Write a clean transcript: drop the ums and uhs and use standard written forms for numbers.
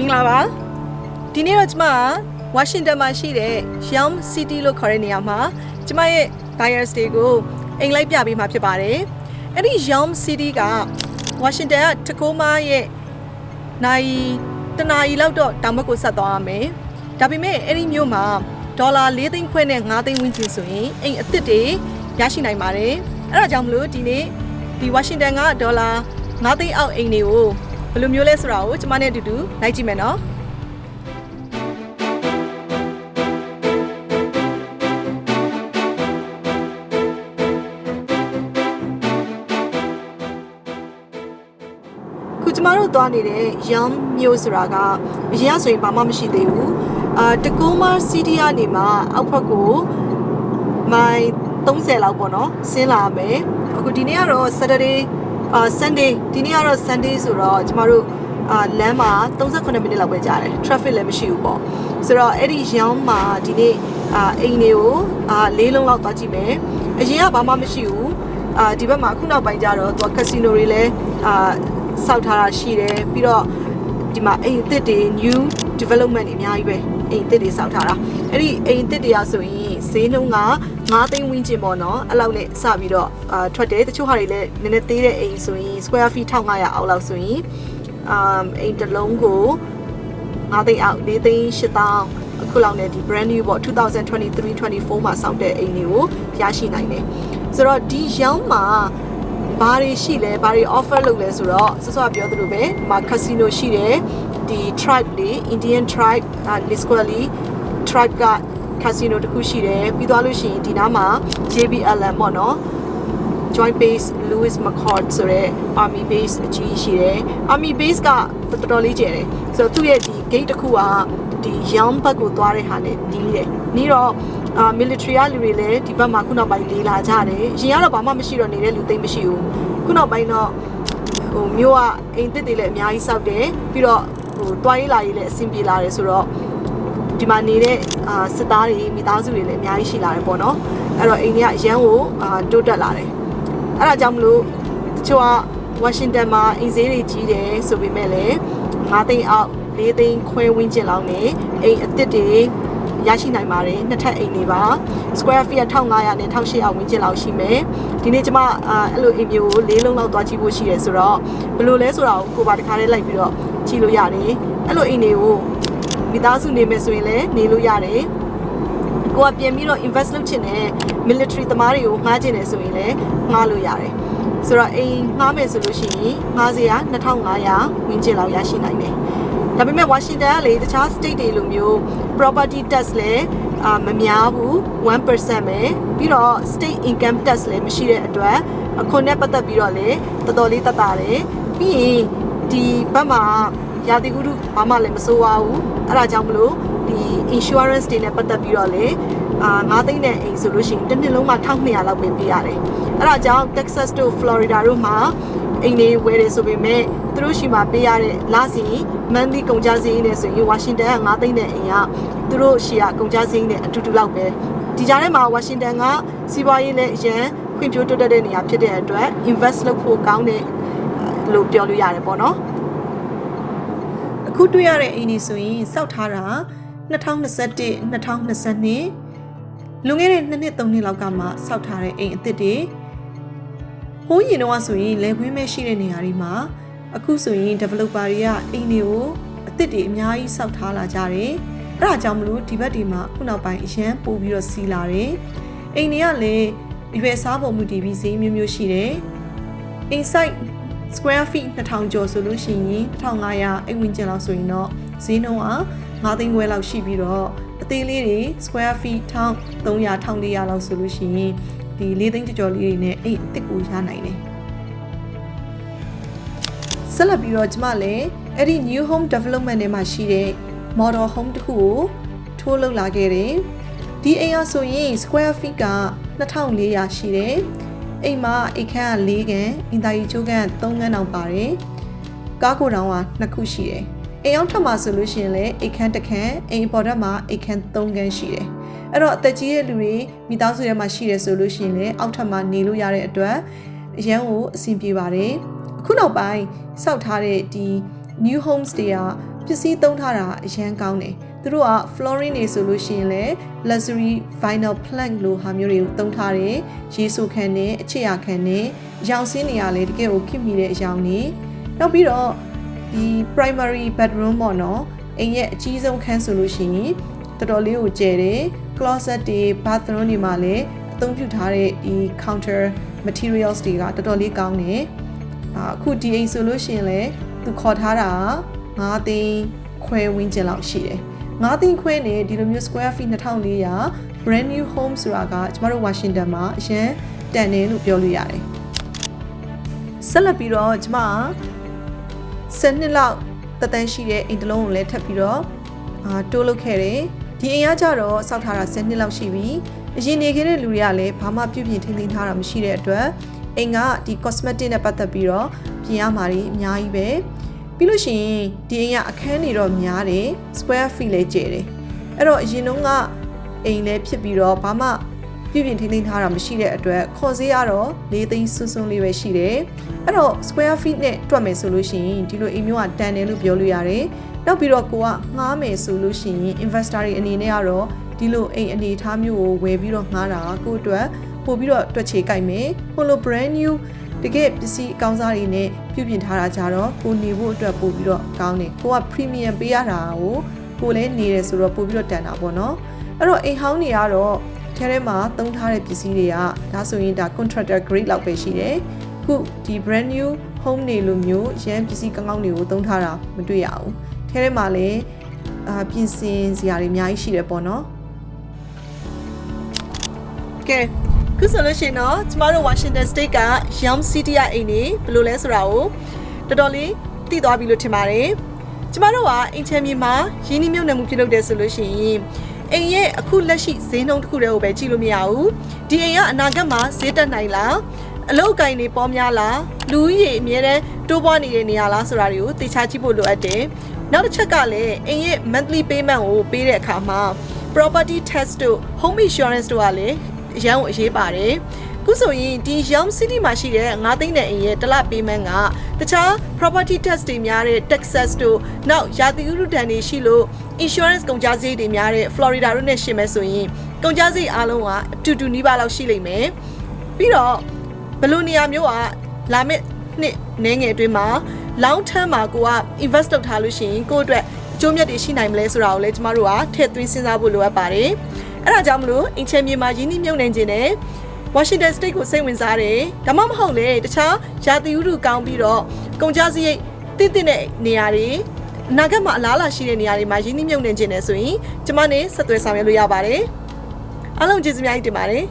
Minglava Dinirajma Washington Mashide Yelm City lo Koreaniyama Jamaye Dire Stego English Yabi Mapibare Any Yelm City ga Washington Tacoma ye Nai Tanai Laudo Tamako Sadame Dabime any Muma Dollar leading Queen and nothing winter swing in a 30 Yashinai Mare Rajamlu Dine the Washington dollar nothing out in you Blumules route money to do 90 minutes Kujmaro Donide, Yelm Musraga, Yasu Bama Mashideu, Tacoma City Anima, Alpago, my Tonsela Bono, Selame, Dinero Saturday, Sunday, Dinero Sundays or Jamaru Lama, Tonsa Conamilla Wajare, Traffic Lemishubo. So Eddie Yelma, Dine, Aineo, Lelon Tajime, Ajia Bama Mishu, Diva Makuna Bajaro, to a casino relay. South Hara Shire, Piro Dima ain't new development in Yaibe, ain't it South Hara. Any ain't it Yasui, say no nothing winchimono, allow it Sabido, Trade, the Chuharile, Nenete, a sui, square feet Tangaya, Outlaw Sui, ain't the longo, nothing out, they shitang, a Kulane, brand new, what 2023-24 ma sounded a new Yashi Nine. So, D. Yelma. Bari Shile, Bari offer Lugles, so I the Rube, my casino Shile, the tribe, the Indian tribe, Lisqually, tribe got casino to Kushire, Pidalushi, Dinama, JBL Mono, joint base Louis McCord, Sore, army base G Shire, army base got the Dolly Jere. So to get the gate Kua, the Yelm Paguare Hane, Niro. Military relay, Diva Makuna by Lila Jare, Giana Bama Machiro Nere Lute Machiu, Kuna by no Mua ain't the let me eyes out there, Piro, Twilight, Simpilar Suro, Dimanire, Satari, Mitazu, Miaishila Bono, Ero Inia Jango, Dodalare. Ara Jamlu, Chua, Washington Ma, Izeri Gide, so we mele, nothing out, leading Quay Winchilane, a day. Yashinai Mare, Nata Iniva, Square Fear Town Lion and Township Winchell Shime, Dinejama, Elo Emu, Lelo Dodgy Bushi Sura, Blue Lesura, Kuba Kare like Chilo Yare, Elo Ineo, Midazu Nemeswele, Nilo Yare, Go up Yamino Investment Chine, Military the Mario, Majine Suile, Malu Yare. Sura A Name Solution, Mazia, Natang Laya, Winchell Yashinai. Dabime Washington le the child state lumio property tax le mamiabu 1% me biro state income tax le mashire atwa akhone patat biro le todoli tatare pi di bama yadiguru bama le maso wa wu ara jaung mlo di insurance de ne patat biro le 9သိန်းနဲ့အိမ်ဆိုလို့ရှိရင်တစ်နှစ်လုံးမှာ1200လောက်ပဲပေးရတယ်အဲ့ဒါကြောင့် Texas to Florida တို့မှာအိမ်တွေဝယ်တယ်ဆိုပေမဲ့သူတို့ရှိမှပေးရတဲ့လစီ monthly ကုန်ကျစရိတ်နဲ့ဆိုရင် Washington က9သိန်းနဲ့အိမ်ကသူတို့ရှီကကုန်ကျစရိတ်နဲ့အတူတူလောက်ပဲဒီကြားထဲမှာ Washington ကစီးပွားရေးနဲ့အရန်ဖွံ့ဖြိုးတိုးတက်တဲ့နေရာဖြစ်တဲ့အတွက် invest လုပ်ဖို့ကောင်းတယ်လို့ပြောလို့ရတယ်ပေါ့နော်အခုတွေ့ရတဲ့အိမ်တွေဆိုရင်စောက်ထားတာ2021 2022လူငယ်တဲ့2နှစ်3နှစ်လောက်ကမှစောက်ထားတဲ့အိမ်အသစ်တွေဟိုးရင်တော့ဆိုရင်လယ်ခွင်းမဲ့ရှိတဲ့နေရာတွေမှာအခုဆိုရင် developer တွေကအိမ်တွေကိုအသစ်တွေအများကြီးစောက်ထားလာကြတယ်အဲ့ဒါကြောင့်မလို့ဒီဘက်ဒီမှာခုနောက်ပိုင်းအရန်ပို့ပြီးတော့စီးလာတယ်အိမ်တွေကလည်းရွယ်စားပုံမူတည်ပြီးဈေးမျိုးမျိုးရှိတယ် inside square feet 2000ကျော်ဆိုလို့ရှိရင်1500အိမ်ဝင်ကျန်လောက်ဆိုရင်တော့ဈေးနှုန်းက9သိန်းခွဲလောက်ရှိပြီးတော့အသေးလေးတွေ square feet 1300 1400လောက်ဆိုလို့ရှိရင်ဒီ4သိန်းကျော်လေးတွေနဲ့အိမ်အစ်ကိုရနိုင်တယ်ဆက်လက်ပြီးတော့ကျမလည်းအဲ့ဒီ new home development ထဲမှာရှိတဲ့ model home တစ်ခုကိုထိုးလုပ်လာခဲ့တယ်ဒီအိမ်ကဆိုရင် square feet က2400ရှိတယ်အိမ်မှာအိမ်ခန်းက4ခန်းအင်တာရီချိုးခန်း3ခန်းတောင်ပါတယ်ကားကိုတောင်က2ခုရှိတယ်အိမ်အောင်ထပ်မှာဆိုလို့ရှိရင်လည်းအိမ်ခန်းတစ်ခန်းအိမ်ပေါ်ထပ်မှာအိမ်ခန်း3ခန်းရှိတယ်အဲ့တော့အသက်ကြီးတဲ့လူတွေမိသားစုထဲမှာရှိတယ်ဆိုလို့ရှိရင်လည်းအောက်ထပ်မှာနေလို့ရတဲ့အတွက်အရန်ကိုအဆင်ပြေပါတယ်အခုနောက်ပိုင်းစောက်ထားတဲ့ဒီ new homes တွေက ပစ္စည်းသုံးထားတာအရန်ကောင်းတယ်သူတို့က flooring တွေဆိုလို့ရှိရင်လည်း luxury vinyl plank လို့ဟာမျိုးတွေကိုသုံးထားတယ်ရေဆိုခံနဲ့အခြေရခံနဲ့ရောင်စင်းနေရလဲတကယ်ကိုခင်မိတဲ့အရောင်နေနောက်ပြီးတော့ဒီ primary bedroom ပေါ့နော်အိမ်ရဲ့အကြီးဆုံးခန်းဆိုလို့ရှိရင်တော်တော်လေးကိုကျယ်တယ် closet တွေ bathroom တွေမှာလည်းအသုံးပြုထားတဲ့ဒီ counter materials တွေကတော်တော်လေးကောင်းတယ်အခုဒီအိမ်ဆိုလို့ရှိရင်လည်းသူခေါ်ထားတာ9သိန်းခွဲဝန်းကျင်လောက်ရှိတယ်9သိန်းခွဲနဲ့ဒီလိုမျိုး square feet 2400 brand new home ဆိုတာကကျမတို့ Washington မှာအရင်တန်တယ်လို့ပြောလို့ရတယ်ဆက်လက်ပြီးတော့ကျမ10နှစ်လောက်တသန်းရှိတဲ့အိမ်တစ်လုံးကိုလည်းထပ်ပြီးတော့တိုးလုပ်ခဲ့တယ်ဒီအိမ်ကကြတော့စောက်ထားတာ10နှစ်လောက်ရှိပြီအရင်နေခဲ့တဲ့လူတွေကလည်းဘာမှပြုပြင်ထိန်းသိမ်းထားတာမရှိတဲ့အတွက်အိမ်ကဒီ cosmetic နဲ့ပတ်သက်ပြီးတော့ပြင်ရမှာတွေအများကြီးပဲပြီးလို့ရှိရင်ဒီအိမ်ကအခန်းတွေတော့များတယ် square feet လည်းကျယ်တယ်အဲ့တော့အရင်တုန်းကအိမ်လည်းဖြစ်ပြီးတော့ဘာမှပြုပြင်ထိန်းသိမ်းထားတာမရှိတဲ့အတွက်ခေါ်ဈေးကတော့4သိန်းစွန်းစွန်းလေးပဲရှိတယ်အဲ့တော့ square feet နဲ့တွက်မယ်ဆိုလို့ရှိရင်ဒီလိုအိမ်မျိုးကတန်တယ်လို့ပြောလို့ရတယ်နောက်ပြီးတော့ကိုကငှားမယ်ဆိုလို့ရှိရင် investor တွေအနေနဲ့ကတော့ဒီလိုအိမ်အနေထားမျိုးကိုဝယ်ပြီးတော့ငှားတာကိုအတွက်ပို့ပြီးတော့တွက်ချေကြိုက်မယ်ဟိုလို brand new တကယ်ပစ္စည်းအကောင်းစားတွေနဲ့ပြုပြင်ထားတာကြတော့ကိုနေဖို့အတွက်ပို့ပြီးတော့ကောင်းတယ်ကိုက premium ပေးရတာကိုလည်းနေတယ်ဆိုတော့ပို့ပြီးတော့တန်တာပေါ့နော်အဲ့တော့အိမ်ဟောင်းတွေကတော့ထဲမှာသုံးထားတဲ့ပစ္စည်းတွေကဒါဆိုရင်ဒါ contractor grade လောက်ပဲရှိတယ်ခုဒီ brand new home တွေလိုမျိုးရန်ပစ္စည်းကောင်းကောင်းတွေကိုသုံးထားတာမတွေ့ရဘူးထဲမှာလည်းပြင်ဆင်စရာတွေအများကြီးရှိတယ်ပေါ့နော်ကဲခုဆိုလို့ရှိရင်တော့ကျမတို့ Washington State က Yelm City အိမ်တွေဘယ်လိုလဲဆိုတာကိုတော်တော်လေးသိသွားပြီလို့ထင်ပါတယ်ကျမတို့ကအိမ်ချမ်းမြေမှာရင်းနှီးမြှုပ်နှံမှုပြုလုပ်တယ်ဆိုလို့ရှိရင်အိမ်ရဲ့အခုလက်ရှိဈေးနှုန်းတစ်ခုတည်းကိုပဲကြည့်လို့မရဘူးဒီအိမ်ကအနာဂတ်မှာဈေးတက်နိုင်လားအလုပ်အကိုင်တွေပေါများလားလူကြီးတွေအများတန်းတိုးပွားနေတဲ့နေရာလားဆိုတာတွေကိုသိချကြည့်ဖို့လိုအပ်တယ်နောက်တစ်ချက်ကလည်းအိမ်ရဲ့ monthly payment ကိုပေးတဲ့အခါမှာ property tax တို့ home insurance တို့ကလည်းအရန်ကိုအရေးပါတယ်ခုဆိုရင်ဒီ Yelm City မှာရှိတဲ့9သိန်းတဲ့အိမ်ရဲ့တစ်လ payment ကတခြား property tax တွေများတဲ့ Texas တို့နောက်ရာသီဥတုဒဏ်တွေရှိလို့ insurance ကုန်ကျစရိတ်တွေများတဲ့ Florida တို့နဲ့ရှင်းမယ်ဆိုရင်ကုန်ကျစရိတ်အားလုံးကအတူတူနီးပါးလောက်ရှိလိမ့်မယ်ပြီးတော့ဘယ်လိုနေရာမျိုးကလာမယ့်နှစ်နည်းငယ်အတွင်းမှာ long term မှာကိုက invest လုပ်ထားလို့ရှိရင်ကိုယ့်အတွက်အကျိုးမြတ်တွေရှိနိုင်မလဲဆိုတာကိုလည်းကျမတို့ကထည့်သွင်းစဉ်းစားဖို့လိုအပ်ပါတယ်အဲ့ဒါကြောင့်မလို့အင်ချင်မြေမှာရင်းနှီးမြှုပ်နှံခြင်းနဲ့ Washington State ကိုစိတ်ဝင်စားတယ်ဒါမှမဟုတ်လေတခြားရာသီဥတုကောင်းပြီးတော့ကုန်ကျစရိတ်တင့်တဲ့နေရာတွေအနာဂတ်မှာအလားအလာရှိတဲ့နေရာတွေမှာရင်းနှီးမြှုပ်နှံခြင်းနဲ့ဆိုရင်ကျမနဲ့ဆက်သွယ်ဆောင်ရွက်လို့ရပါတယ်အားလုံးကျေးဇူးများကြီးတင်ပါတယ်